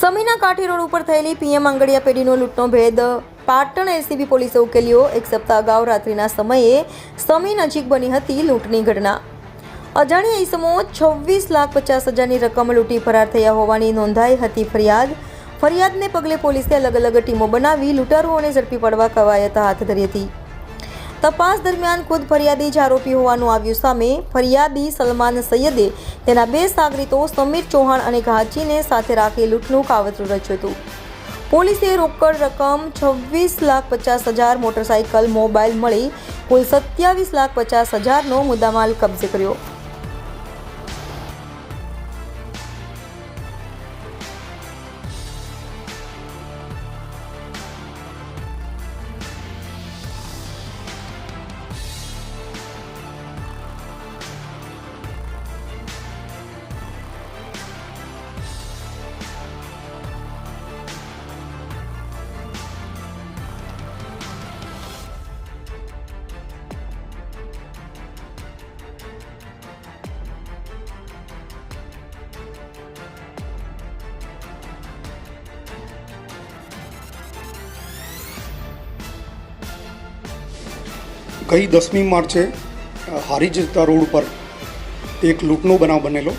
સમીના કાંઠી road ઉપર થયેલી PM આંગડિયા પેઢીનો લૂંટનો ભેદ પાટણ એલસીબી પોલીસે ઉકેલ્યો। એક સપ્તાહ અગાઉ રાત્રિના સમયે સમી નજીક બની હતી લૂંટની ઘટના। અજાણ્યા ઈસમો 26,50,000ની રકમ લૂંટી ફરાર થયા હોવાની નોંધાઈ હતી ફરિયાદને પગલે પોલીસે અલગ અલગ ટીમો બનાવી લૂંટારુઓને ઝડપી પાડવા કવાયત હાથ ધરી હતી। તપાસ દરમિયાન ખુદ ફરિયાદી જ આરોપી હોવાનું આવ્યું સામે। ફરિયાદી સલમાન સૈયદે તેના બે સાગરીતો સમીર ચૌહાણ અને ઘાંચીને સાથે રાખી લૂંટનું કાવતરું રચ્યું હતું। પોલીસે રોકડ રકમ 26,50,000, મોટરસાઇકલ, મોબાઈલ મળી કુલ 27,50,000નો મુદ્દામાલ કબજે કર્યો। ગઈ 10મી માર્ચે હારીજતા રોડ પર એક લૂંટનો બનાવ બનેલો,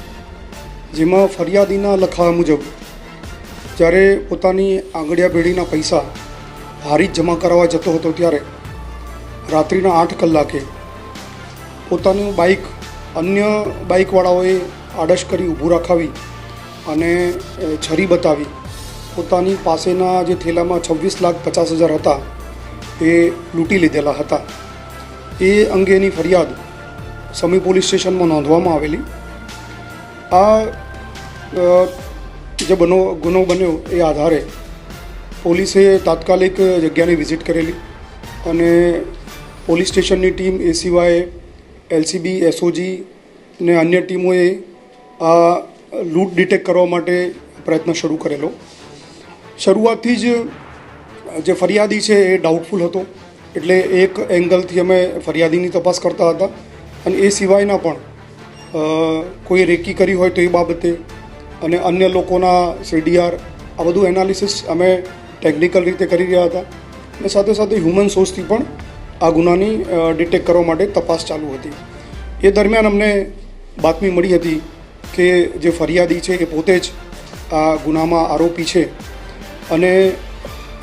જેમાં ફરિયાદીના લખાવા મુજબ જ્યારે પોતાની આંગડિયા પેઢીના પૈસા હારીજ જમા કરાવવા જતો હતો ત્યારે રાત્રિના 8 કલાકે પોતાનું બાઇક અન્ય બાઇકવાળાઓએ આડશ કરી ઊભું રખાવી અને છરી બતાવી પોતાની પાસેના જે થેલામાં 26,50,000 હતા એ લૂંટી લીધેલા હતા। એ અંગેની ફરિયાદ સમી પોલીસ સ્ટેશનમાં નોંધવામાં આવેલી। આ જે ગુનો બન્યો એ આધારે પોલીસે તાત્કાલિક જગ્યાની વિઝિટ કરેલી અને પોલીસ સ્ટેશનની ટીમ, એ સિવાય એલસીબી, એસઓજી ને અન્ય ટીમોએ આ લૂંટ ડિટેક્ટ કરવા માટે પ્રયત્ન શરૂ કરેલો। શરૂઆતથી જ જે ફરિયાદી છે એ ડાઉટફુલ હતો, એટલે એક એંગલથી અમે ફરિયાદીની તપાસ કરતા હતા અને એ સિવાયના પણ કોઈ રેકી કરી હોય તો એ બાબતે અને અન્ય લોકોના સીડીઆર આ બધું એનાલિસિસ અમે ટેકનિકલ રીતે કરી રહ્યા હતા અને સાથે સાથે હ્યુમન સોર્સથી પણ આ ગુનાની ડિટેક્ટ કરવા માટે તપાસ ચાલુ હતી। એ દરમિયાન અમને બાતમી મળી હતી કે જે ફરિયાદી છે એ પોતે જ આ ગુનામાં આરોપી છે અને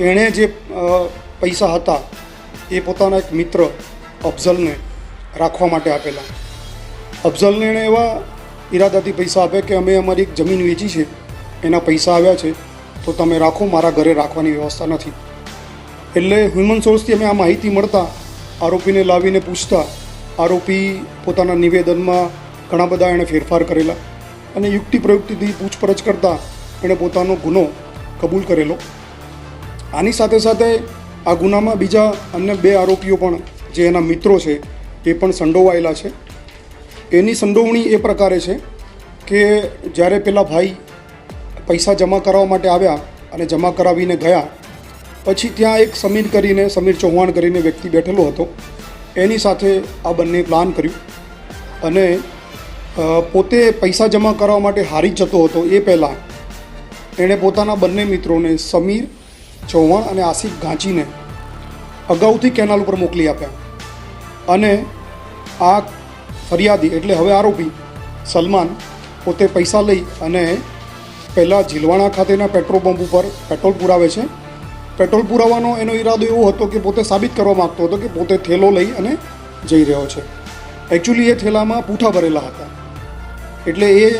એણે જે પૈસા હતા એ પોતાના એક મિત્ર અફઝલને રાખવા માટે આપેલા। અફઝલને એણે એવા ઈરાદાથી પૈસા આપ્યા કે અમે અમારી એક જમીન વેચી છે, એના પૈસા આવ્યા છે તો તમે રાખો, મારા ઘરે રાખવાની વ્યવસ્થા નથી। એટલે હ્યુમન સોર્સથી અમે આ માહિતી મળતા આરોપીને લાવીને પૂછતા આરોપી પોતાના નિવેદનમાં ઘણા બધા એણે ફેરફાર કરેલા અને યુક્તિ પ્રયુક્તિથી પૂછપરછ કરતાં એણે પોતાનો ગુનો કબૂલ કરેલો। આની સાથે સાથે આ ગુનામાં બીજા અન્ય 2 આરોપીઓ પણ જે એના મિત્રો છે એ પણ સંડોવાયેલા છે। એની સંડોવણી એ પ્રકારે છે કે જ્યારે પેલા ભાઈ પૈસા જમા કરાવવા માટે આવ્યા અને જમા કરાવીને ગયા પછી ત્યાં એક સમીર ચૌહાણ કરીને વ્યક્તિ બેઠેલો હતો, એની સાથે આ બંને પ્લાન કર્યું અને પોતે પૈસા જમા કરાવવા માટે હારી જતો હતો એ પહેલાં એણે પોતાના બંને મિત્રોને સમીર ચૌહાણ અને આસિફ ઘાંચીને અગાઉથી કેનાલ ઉપર મોકલી આપ્યા અને આ ફરિયાદી એટલે હવે આરોપી સલમાન પોતે પૈસા લઈ અને પહેલાં ઝીલવાણા ખાતેના પેટ્રોલ પંપ ઉપર પેટ્રોલ પુરાવે છે। પેટ્રોલ પુરાવાનો એનો ઈરાદો એવો હતો કે પોતે સાબિત કરવા માગતો હતો કે પોતે થેલો લઈ અને જઈ રહ્યો છે। એકચ્યુઅલી એ થેલામાં પૂઠા ભરેલા હતા, એટલે એ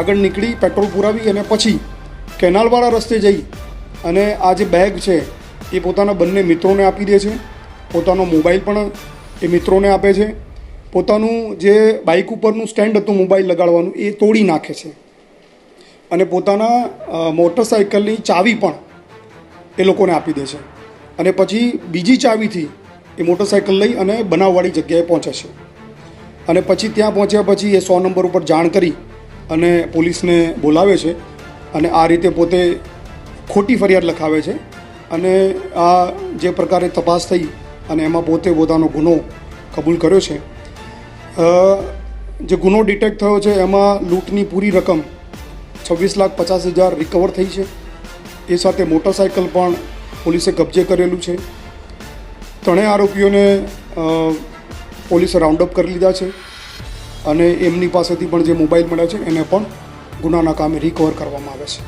આગળ નીકળી પેટ્રોલ પુરાવી અને પછી કેનાલવાળા રસ્તે જઈ અને આ જે બેગ છે એ પોતાના બંને મિત્રોને આપી દે છે। પોતાનો મોબાઈલ પણ એ મિત્રોને આપે છે। પોતાનું જે બાઇક ઉપરનું સ્ટેન્ડ હતું મોબાઈલ લગાડવાનું એ તોડી નાખે છે અને પોતાના મોટરસાઇકલની ચાવી પણ એ લોકોને આપી દે છે અને પછી બીજી ચાવીથી એ મોટરસાઇકલ લઈ અને બનાવવાળી જગ્યાએ પહોંચે છે અને પછી ત્યાં પહોંચ્યા પછી એ 100 નંબર ઉપર જાણ કરી અને પોલીસને બોલાવે છે અને આ રીતે પોતે ખોટી ફરિયાદ લખાવે છે અને આ જે પ્રકારે તપાસ થઈ અને એમાં પોતે પોતાનો ગુનો કબૂલ કર્યો છે। જે ગુનો ડિટેક્ટ થયો છે એમાં લૂંટની પૂરી રકમ 26,50,000 રિકવર થઈ છે એ સાથે મોટરસાઇકલ પણ પોલીસે કબજે કરેલું છે. ત્રણેય આરોપીઓને પોલીસે રાઉન્ડ અપ કરી લીધા છે અને એમની પાસેથી પણ જે મોબાઈલ મળ્યા છે એને પણ ગુનાના કામે રિકવર કરવામાં આવે છે.